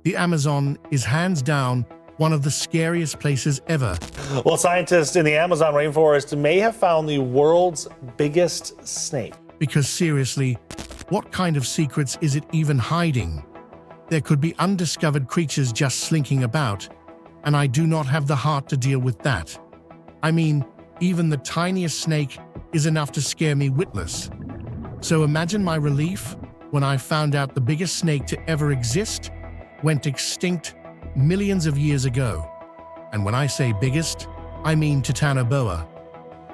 The Amazon is hands down one of the scariest places ever. Well, scientists in the Amazon rainforest may have found the world's biggest snake. Because seriously, what kind of secrets is it even hiding? There could be undiscovered creatures just slinking about, and I do not have the heart to deal with that. I mean, even the tiniest snake is enough to scare me witless. So imagine my relief when I found out the biggest snake to ever exist went extinct millions of years ago. And when I say biggest, I mean titanoboa.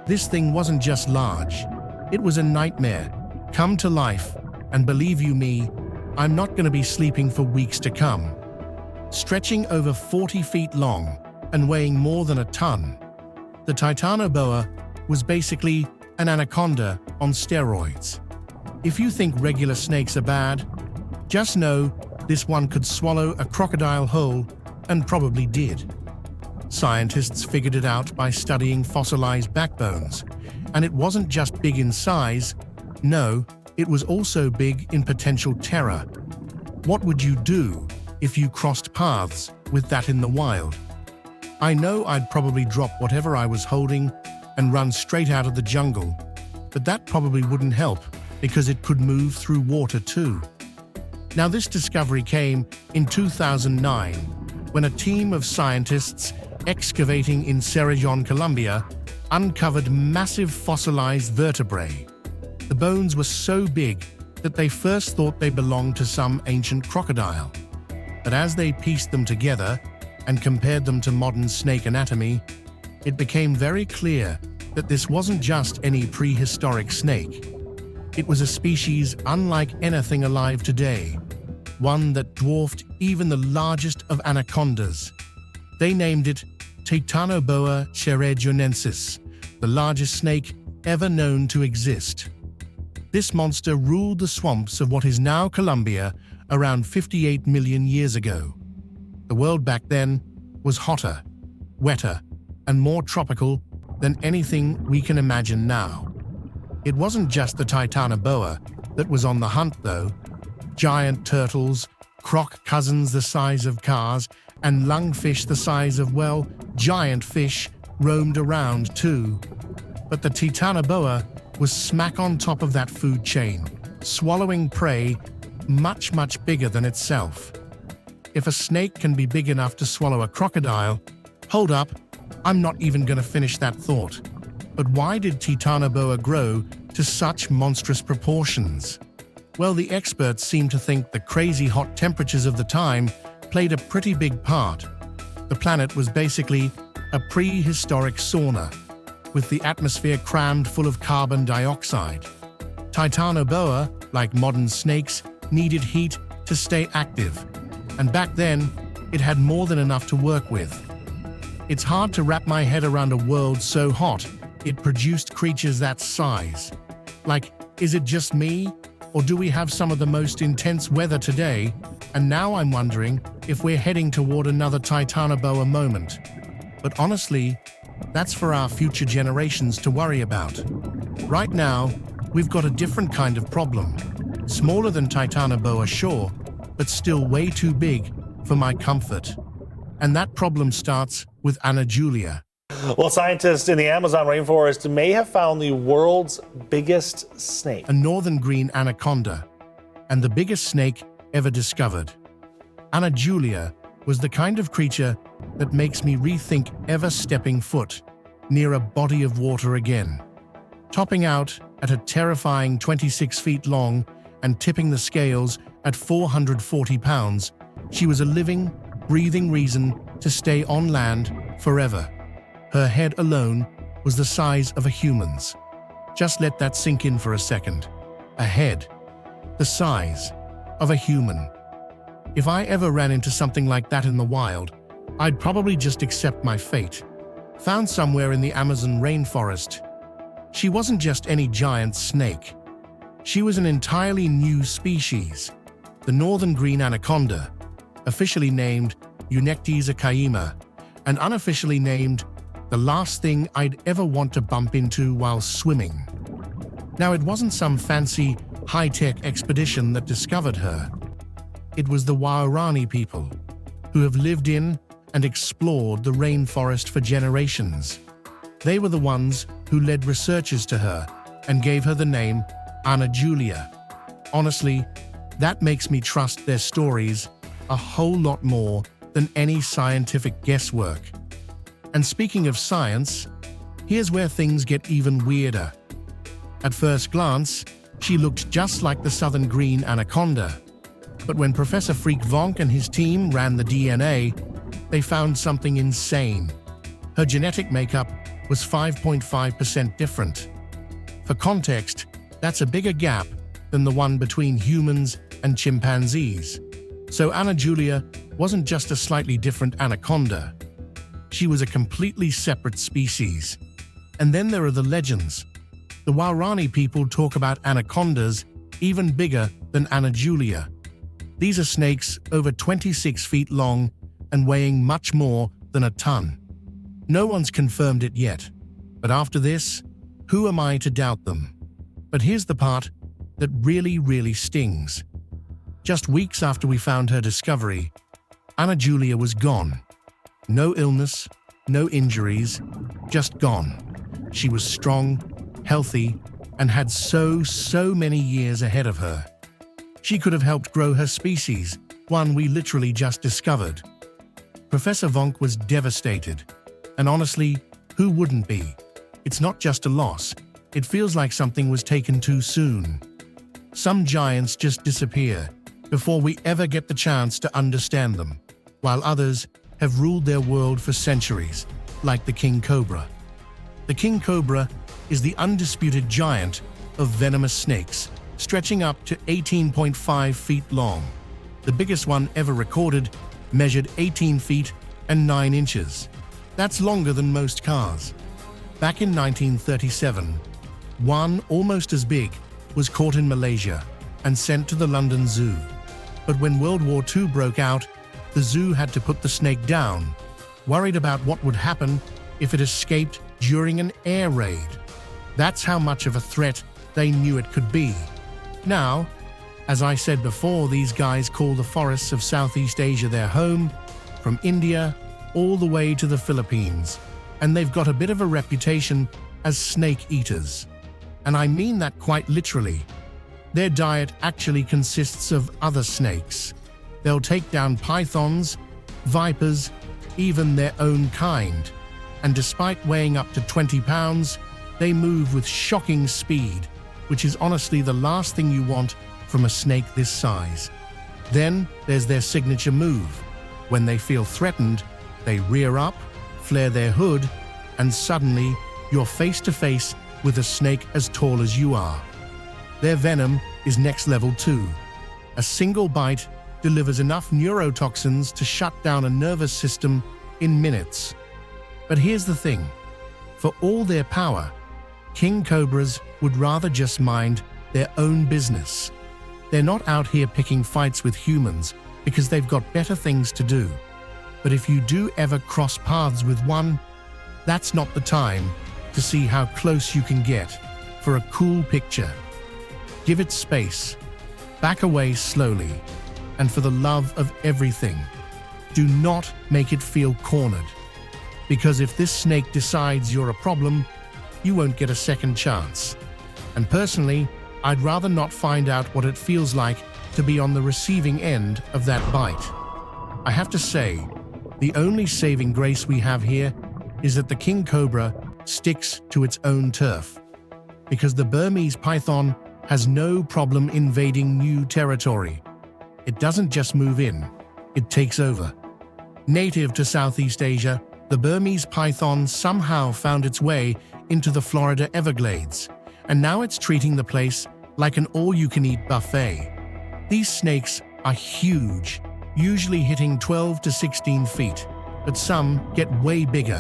This thing wasn't just large, it was a nightmare, come to life, and believe you me, I'm not going to be sleeping for weeks to come. Stretching over 40 feet long and weighing more than a ton, the titanoboa was basically an anaconda on steroids. If you think regular snakes are bad, just know this one could swallow a crocodile whole, and probably did. Scientists figured it out by studying fossilized backbones, and it wasn't just big in size, no, it was also big in potential terror. What would you do if you crossed paths with that in the wild? I know I'd probably drop whatever I was holding and run straight out of the jungle, but that probably wouldn't help because it could move through water too. Now, this discovery came in 2009 when a team of scientists excavating in Cerrejón, Colombia, uncovered massive fossilized vertebrae. The bones were so big that they first thought they belonged to some ancient crocodile. But as they pieced them together and compared them to modern snake anatomy, it became very clear that this wasn't just any prehistoric snake. It was a species unlike anything alive today, one that dwarfed even the largest of anacondas. They named it Titanoboa cerrejonensis, the largest snake ever known to exist. This monster ruled the swamps of what is now Colombia around 58 million years ago. The world back then was hotter, wetter, and more tropical than anything we can imagine now. It wasn't just the titanoboa that was on the hunt, though. Giant turtles, croc cousins the size of cars, and lungfish the size of, well, giant fish roamed around too. But the titanoboa was smack on top of that food chain, swallowing prey much, much bigger than itself. If a snake can be big enough to swallow a crocodile, hold up, I'm not even going to finish that thought. But why did titanoboa grow to such monstrous proportions? Well, the experts seem to think the crazy hot temperatures of the time played a pretty big part. The planet was basically a prehistoric sauna, with the atmosphere crammed full of carbon dioxide. Titanoboa, like modern snakes, needed heat to stay active, and back then, it had more than enough to work with. It's hard to wrap my head around a world so hot it produced creatures that size. Like, is it just me? Or do we have some of the most intense weather today? And now I'm wondering if we're heading toward another titanoboa moment. But honestly, that's for our future generations to worry about. Right now, we've got a different kind of problem. Smaller than titanoboa, sure, but still way too big for my comfort. And that problem starts with anaconda. Well, scientists in the Amazon rainforest may have found the world's biggest snake. A northern green anaconda, and the biggest snake ever discovered. Anaconda was the kind of creature that makes me rethink ever stepping foot near a body of water again. Topping out at a terrifying 26 feet long and tipping the scales at 440 pounds, she was a living, breathing reason to stay on land forever. Her head alone was the size of a human's. Just let that sink in for a second. A head, the size of a human. If I ever ran into something like that in the wild, I'd probably just accept my fate. Found somewhere in the Amazon rainforest. She wasn't just any giant snake. She was an entirely new species, the northern green anaconda, officially named Eunectes acaima, and unofficially named the last thing I'd ever want to bump into while swimming. Now, it wasn't some fancy, high-tech expedition that discovered her. it was the Waorani people, who have lived in and explored the rainforest for generations. They were the ones who led researchers to her and gave her the name Ana Julia. Honestly, that makes me trust their stories a whole lot more than any scientific guesswork. And speaking of science, here's where things get even weirder. At first glance, she looked just like the southern green anaconda. But when Professor Freak Vonk and his team ran the DNA, they found something insane. Her genetic makeup was 5.5% different. For context, that's a bigger gap than the one between humans and chimpanzees. So Ana Julia wasn't just a slightly different anaconda. She was a completely separate species. And then there are the legends. The Waorani people talk about anacondas even bigger than Ana Julia. These are snakes over 26 feet long and weighing much more than a ton. No one's confirmed it yet, but after this, who am I to doubt them? But here's the part that really stings. Just weeks after we found her discovery, Ana Julia was gone. No illness, no injuries, just gone. She was strong, healthy, and had so many years ahead of her. She could have helped grow her species, one we literally just discovered. Professor Vonk was devastated. And honestly, who wouldn't be? It's not just a loss. It feels like something was taken too soon. Some giants just disappear before we ever get the chance to understand them, while others have ruled their world for centuries, like the king cobra. The king cobra is the undisputed giant of venomous snakes, stretching up to 18.5 feet long. The biggest one ever recorded measured 18 feet and 9 inches. That's longer than most cars. Back in 1937, one almost as big was caught in Malaysia and sent to the London Zoo. But when World War II broke out, the zoo had to put the snake down, worried about what would happen if it escaped during an air raid. That's how much of a threat they knew it could be. Now, as I said before, these guys call the forests of Southeast Asia their home, from India all the way to the Philippines, and they've got a bit of a reputation as snake eaters. And I mean that quite literally. Their diet actually consists of other snakes. They'll take down pythons, vipers, even their own kind. And despite weighing up to 20 pounds, they move with shocking speed, which is honestly the last thing you want from a snake this size. Then there's their signature move. When they feel threatened, they rear up, flare their hood, and suddenly you're face to face with a snake as tall as you are. Their venom is next level too. A single bite delivers enough neurotoxins to shut down a nervous system in minutes. But here's the thing. For all their power, king cobras would rather just mind their own business. They're not out here picking fights with humans because they've got better things to do. But if you do ever cross paths with one, that's not the time to see how close you can get for a cool picture. Give it space, back away slowly, and for the love of everything, do not make it feel cornered. Because if this snake decides you're a problem, you won't get a second chance. And personally, I'd rather not find out what it feels like to be on the receiving end of that bite. I have to say, the only saving grace we have here is that the king cobra sticks to its own turf, because the Burmese python has no problem invading new territory. It doesn't just move in, it takes over. Native to Southeast Asia, the Burmese python somehow found its way into the Florida Everglades, and now it's treating the place like an all-you-can-eat buffet. These snakes are huge, usually hitting 12 to 16 feet, but some get way bigger.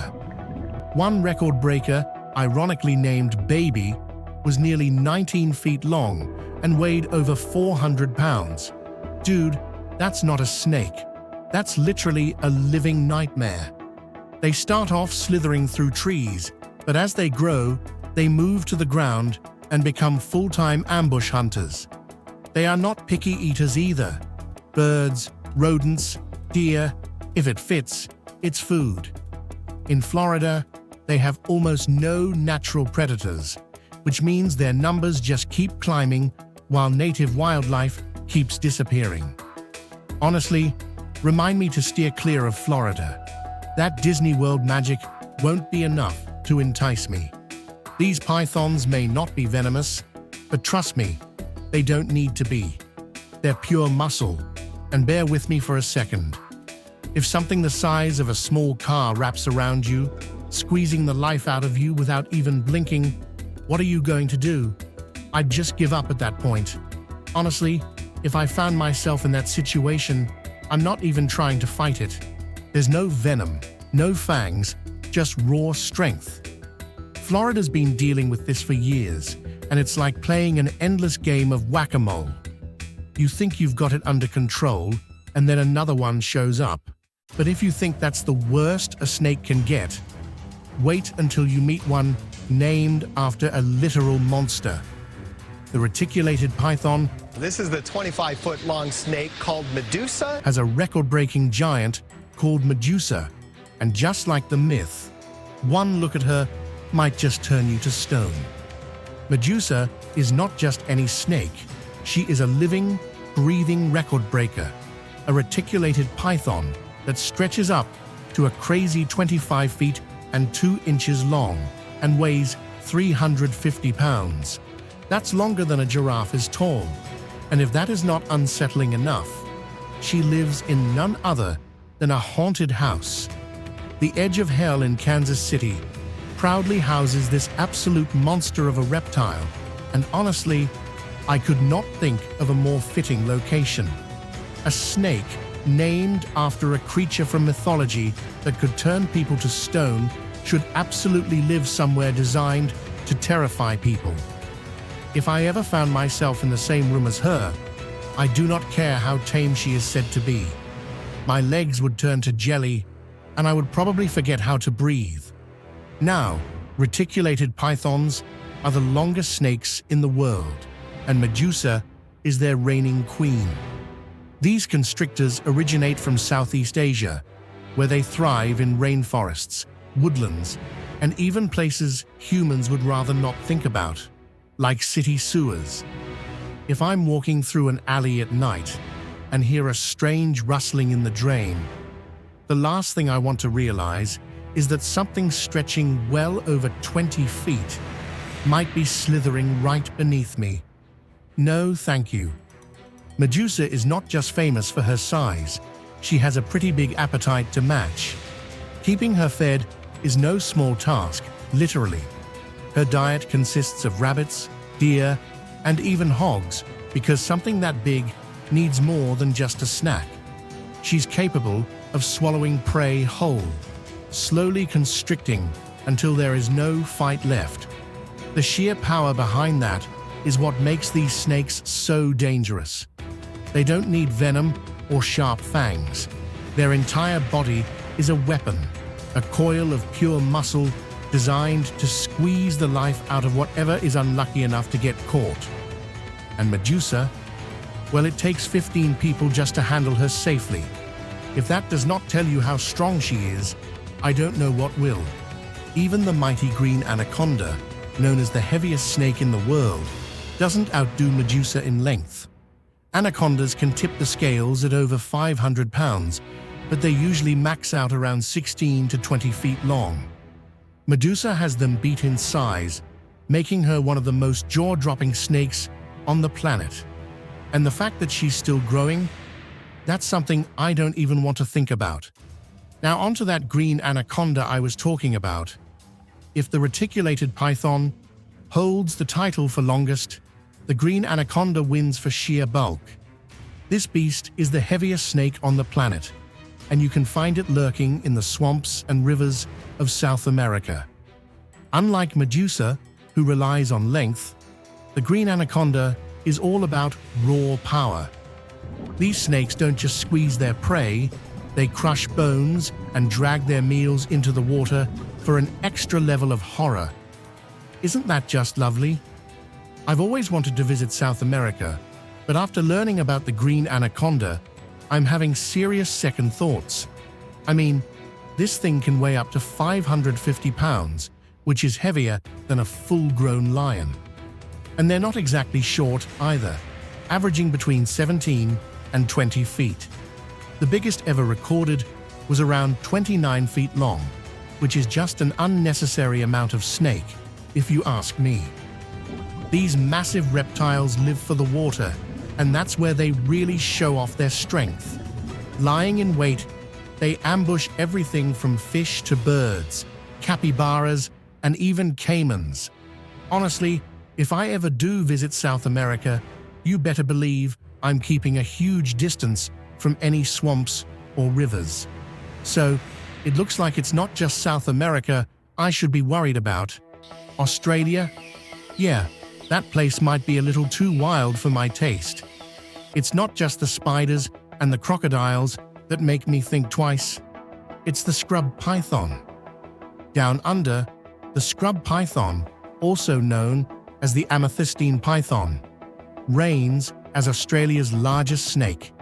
One record breaker, ironically named Baby, was nearly 19 feet long and weighed over 400 pounds. Dude, that's not a snake. That's literally a living nightmare. They start off slithering through trees, but as they grow, they move to the ground and become full-time ambush hunters. They are not picky eaters either. birds, rodents, deer. If it fits, it's food. In Florida, they have almost no natural predators, which means their numbers just keep climbing while native wildlife keeps disappearing. Honestly, remind me to steer clear of Florida. That Disney World magic won't be enough to entice me. These pythons may not be venomous, but trust me, they don't need to be. They're pure muscle, and bear with me for a second. If something the size of a small car wraps around you, squeezing the life out of you without even blinking, what are you going to do? I'd just give up at that point. Honestly, if I found myself in that situation, I'm not even trying to fight it. There's no venom, no fangs, just raw strength. Florida's been dealing with this for years, and it's like playing an endless game of whack-a-mole. You think you've got it under control, and then another one shows up. But if you think that's the worst a snake can get, wait until you meet one named after a literal monster. The reticulated python This is the 25-foot-long snake called Medusa. has a record-breaking giant called Medusa, and just like the myth, one look at her might just turn you to stone. Medusa is not just any snake. She is a living, breathing record breaker, a reticulated python that stretches up to a crazy 25 feet and 2 inches long and weighs 350 pounds. That's longer than a giraffe is tall. And if that is not unsettling enough, she lives in none other than a haunted house. The Edge of Hell in Kansas City proudly houses this absolute monster of a reptile, and honestly, I could not think of a more fitting location. A snake named after a creature from mythology that could turn people to stone should absolutely live somewhere designed to terrify people. If I ever found myself in the same room as her, I do not care how tame she is said to be. My legs would turn to jelly, and I would probably forget how to breathe. Now, reticulated pythons are the longest snakes in the world, and Medusa is their reigning queen. These constrictors originate from Southeast Asia, where they thrive in rainforests, woodlands, and even places humans would rather not think about, like city sewers. If I'm walking through an alley at night and hear a strange rustling in the drain, the last thing I want to realize is that something stretching well over 20 feet might be slithering right beneath me. No, thank you. Medusa is not just famous for her size, she has a pretty big appetite to match. Keeping her fed is no small task, literally. Her diet consists of rabbits, deer, and even hogs, because something that big needs more than just a snack. She's capable of swallowing prey whole, slowly constricting until there is no fight left. The sheer power behind that is what makes these snakes so dangerous. They don't need venom or sharp fangs. Their entire body is a weapon, a coil of pure muscle designed to squeeze the life out of whatever is unlucky enough to get caught. And Medusa, well, it takes 15 people just to handle her safely. If that does not tell you how strong she is, I don't know what will. Even the mighty green anaconda, known as the heaviest snake in the world, doesn't outdo Medusa in length. Anacondas can tip the scales at over 500 pounds, but they usually max out around 16 to 20 feet long. Medusa has them beat in size, making her one of the most jaw-dropping snakes on the planet. And the fact that she's still growing, that's something I don't even want to think about. Now onto that green anaconda I was talking about. If the reticulated python holds the title for longest, the green anaconda wins for sheer bulk. This beast is the heaviest snake on the planet, and you can find it lurking in the swamps and rivers of South America. Unlike Medusa, who relies on length, the green anaconda is all about raw power. These snakes don't just squeeze their prey, they crush bones and drag their meals into the water for an extra level of horror. Isn't that just lovely? I've always wanted to visit South America, but after learning about the green anaconda, I'm having serious second thoughts. I mean, this thing can weigh up to 550 pounds, which is heavier than a full-grown lion. And they're not exactly short either, averaging between 17 and 20 feet. The biggest ever recorded was around 29 feet long, which is just an unnecessary amount of snake, if you ask me. These massive reptiles live for the water, and that's where they really show off their strength. Lying in wait, they ambush everything from fish to birds, capybaras, and even caimans. Honestly, if I ever do visit South America, you better believe I'm keeping a huge distance from any swamps or rivers. So, it looks like it's not just South America I should be worried about. Australia? Yeah, that place might be a little too wild for my taste. It's not just the spiders and the crocodiles that make me think twice. It's the scrub python. Down under, the scrub python, also known as the amethystine python, reigns as Australia's largest snake.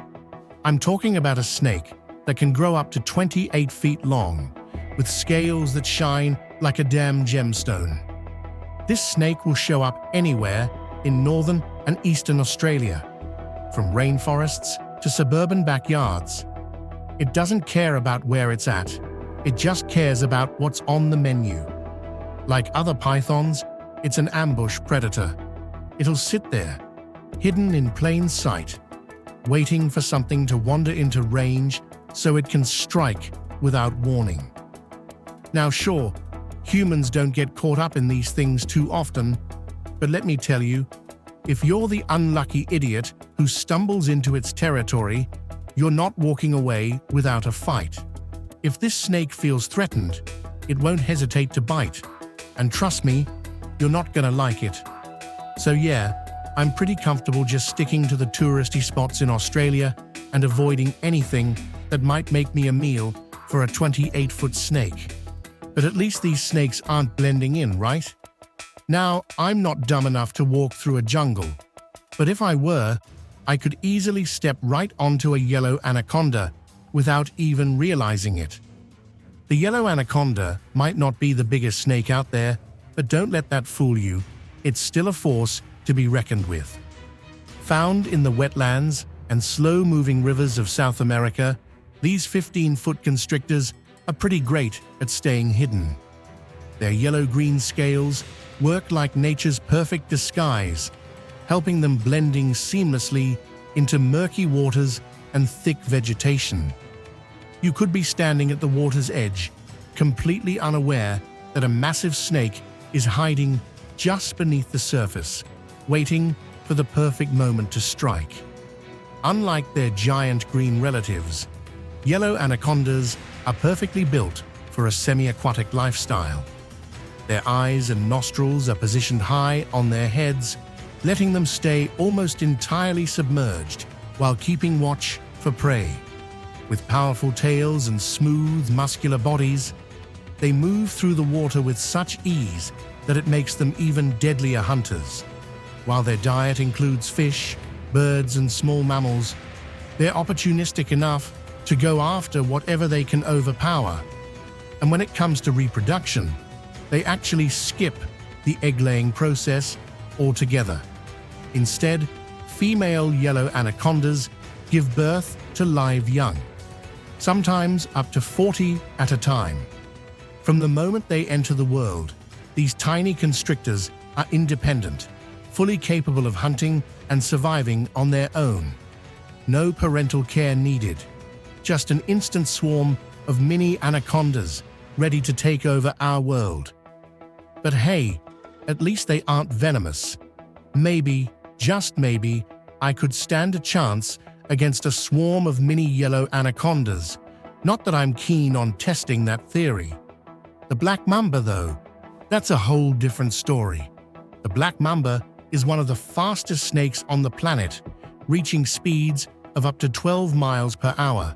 I'm talking about a snake that can grow up to 28 feet long, with scales that shine like a damn gemstone. This snake will show up anywhere in northern and eastern Australia, from rainforests to suburban backyards. It doesn't care about where it's at, it just cares about what's on the menu. Like other pythons, it's an ambush predator. It'll sit there, hidden in plain sight, waiting for something to wander into range so it can strike without warning. Now sure, humans don't get caught up in these things too often, but let me tell you, if you're the unlucky idiot who stumbles into its territory, you're not walking away without a fight. If this snake feels threatened, it won't hesitate to bite. And trust me, you're not gonna like it. So yeah, I'm pretty comfortable just sticking to the touristy spots in Australia and avoiding anything that might make me a meal for a 28-foot snake. But at least these snakes aren't blending in, right? Now, I'm not dumb enough to walk through a jungle, but if I were, I could easily step right onto a yellow anaconda without even realizing it. The yellow anaconda might not be the biggest snake out there, but don't let that fool you. It's still a force to be reckoned with. Found in the wetlands and slow-moving rivers of South America, these 15-foot constrictors are pretty great at staying hidden. Their yellow-green scales work like nature's perfect disguise, helping them blending seamlessly into murky waters and thick vegetation. You could be standing at the water's edge, completely unaware that a massive snake is hiding just beneath the surface, waiting for the perfect moment to strike. Unlike their giant green relatives, yellow anacondas are perfectly built for a semi-aquatic lifestyle. Their eyes and nostrils are positioned high on their heads, letting them stay almost entirely submerged while keeping watch for prey. With powerful tails and smooth, muscular bodies, they move through the water with such ease that it makes them even deadlier hunters. While their diet includes fish, birds, and small mammals, they're opportunistic enough to go after whatever they can overpower. And when it comes to reproduction, they actually skip the egg-laying process altogether. Instead, female yellow anacondas give birth to live young, sometimes up to 40 at a time. From the moment they enter the world, these tiny constrictors are independent, fully capable of hunting and surviving on their own. No parental care needed, just an instant swarm of mini anacondas ready to take over our world. But hey, at least they aren't venomous. Maybe, just maybe, I could stand a chance against a swarm of mini yellow anacondas. Not that I'm keen on testing that theory. The black mamba, though, that's a whole different story. The black mamba is one of the fastest snakes on the planet, reaching speeds of up to 12 miles per hour.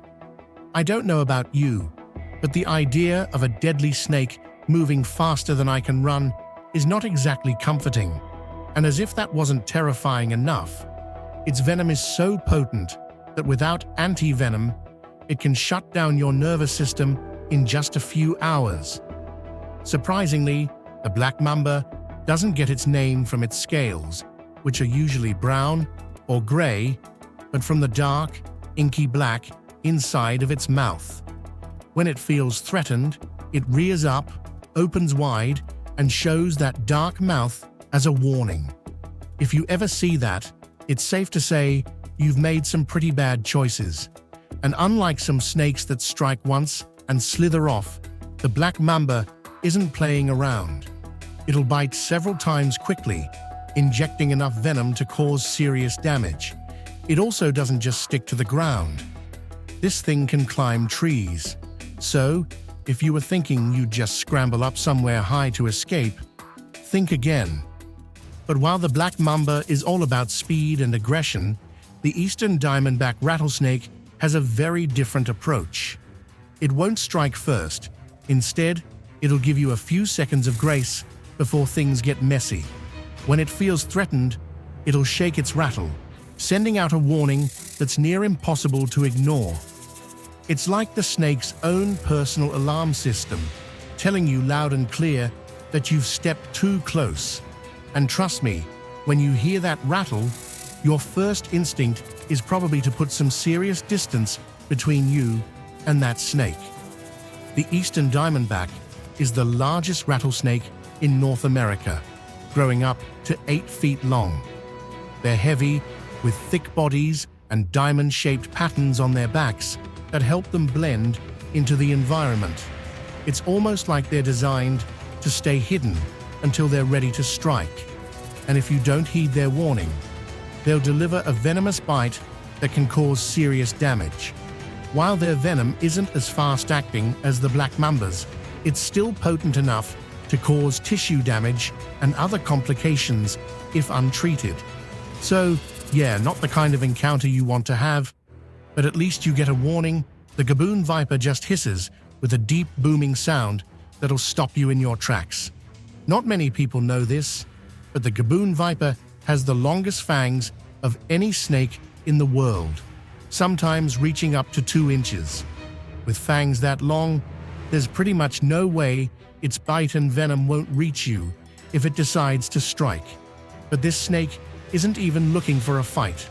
I don't know about you, but the idea of a deadly snake moving faster than I can run is not exactly comforting. And as if that wasn't terrifying enough, its venom is so potent that without anti-venom, it can shut down your nervous system in just a few hours. Surprisingly, the black mamba doesn't get its name from its scales, which are usually brown or gray, but from the dark, inky black inside of its mouth. When it feels threatened, it rears up, opens wide, and shows that dark mouth as a warning. If you ever see that, it's safe to say you've made some pretty bad choices. And unlike some snakes that strike once and slither off, the black mamba isn't playing around. It'll bite several times quickly, injecting enough venom to cause serious damage. It also doesn't just stick to the ground. This thing can climb trees. So, if you were thinking you'd just scramble up somewhere high to escape, think again. But while the black mamba is all about speed and aggression, the eastern diamondback rattlesnake has a very different approach. It won't strike first. Instead, it'll give you a few seconds of grace before things get messy. When it feels threatened, it'll shake its rattle, sending out a warning that's near impossible to ignore. It's like the snake's own personal alarm system, telling you loud and clear that you've stepped too close. And trust me, when you hear that rattle, your first instinct is probably to put some serious distance between you and that snake. The eastern diamondback is the largest rattlesnake in North America, growing up to 8 feet long. They're heavy, with thick bodies and diamond-shaped patterns on their backs that help them blend into the environment. It's almost like they're designed to stay hidden until they're ready to strike. And if you don't heed their warning, they'll deliver a venomous bite that can cause serious damage. While their venom isn't as fast-acting as the black mambas, it's still potent enough to cause tissue damage and other complications if untreated. So, yeah, not the kind of encounter you want to have, but at least you get a warning. The gaboon viper just hisses with a deep booming sound that'll stop you in your tracks. Not many people know this, but the gaboon viper has the longest fangs of any snake in the world, sometimes reaching up to 2 inches. With fangs that long, there's pretty much no way its bite and venom won't reach you if it decides to strike. But this snake isn't even looking for a fight.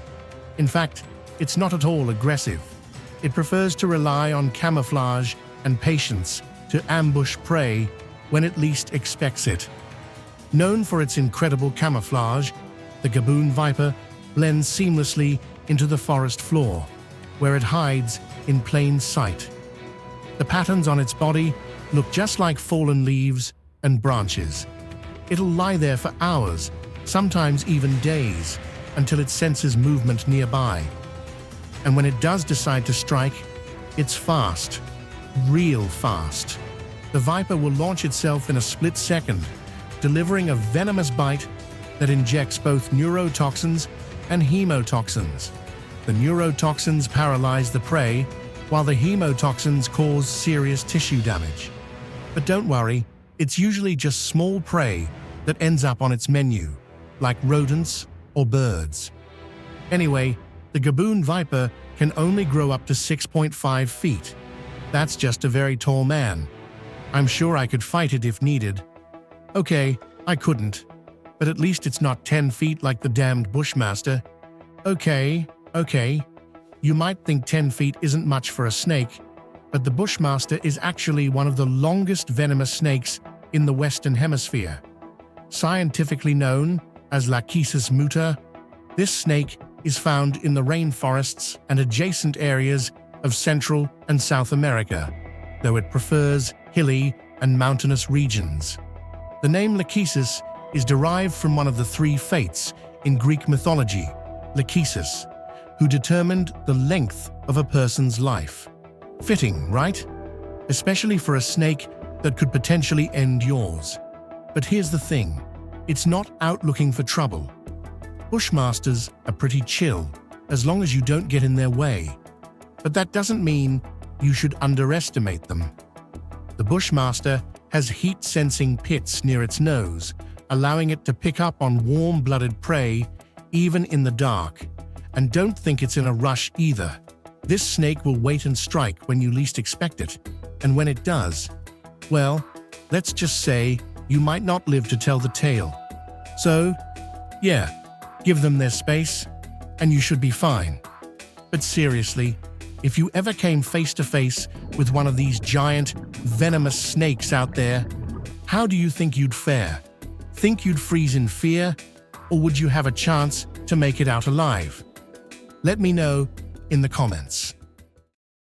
In fact, it's not at all aggressive. It prefers to rely on camouflage and patience to ambush prey when it least expects it. Known for its incredible camouflage, the gaboon viper blends seamlessly into the forest floor, where it hides in plain sight. The patterns on its body look just like fallen leaves and branches. It'll lie there for hours, sometimes even days, until it senses movement nearby. And when it does decide to strike, it's fast, real fast. The viper will launch itself in a split second, delivering a venomous bite that injects both neurotoxins and hemotoxins. The neurotoxins paralyze the prey, while the hemotoxins cause serious tissue damage. But don't worry, it's usually just small prey that ends up on its menu, like rodents or birds. Anyway, the gaboon viper can only grow up to 6.5 feet. That's just a very tall man. I'm sure I could fight it if needed. Okay, I couldn't, but at least it's not 10 feet like the damned bushmaster. Okay, you might think 10 feet isn't much for a snake, but the bushmaster is actually one of the longest venomous snakes in the Western Hemisphere. Scientifically known as Lachesis muta, this snake is found in the rainforests and adjacent areas of Central and South America, though it prefers hilly and mountainous regions. The name Lachesis is derived from one of the 3 fates in Greek mythology, Lachesis, who determined the length of a person's life. Fitting, right? Especially for a snake that could potentially end yours. But here's the thing, it's not out looking for trouble. Bushmasters are pretty chill, as long as you don't get in their way. But that doesn't mean you should underestimate them. The bushmaster has heat-sensing pits near its nose, allowing it to pick up on warm-blooded prey even in the dark, And don't think it's in a rush either. This snake will wait and strike when you least expect it. And when it does, well, let's just say you might not live to tell the tale. So, yeah, give them their space, and you should be fine. But seriously, if you ever came face to face with one of these giant, venomous snakes out there, how do you think you'd fare? Think you'd freeze in fear, or would you have a chance to make it out alive? Let me know in the comments.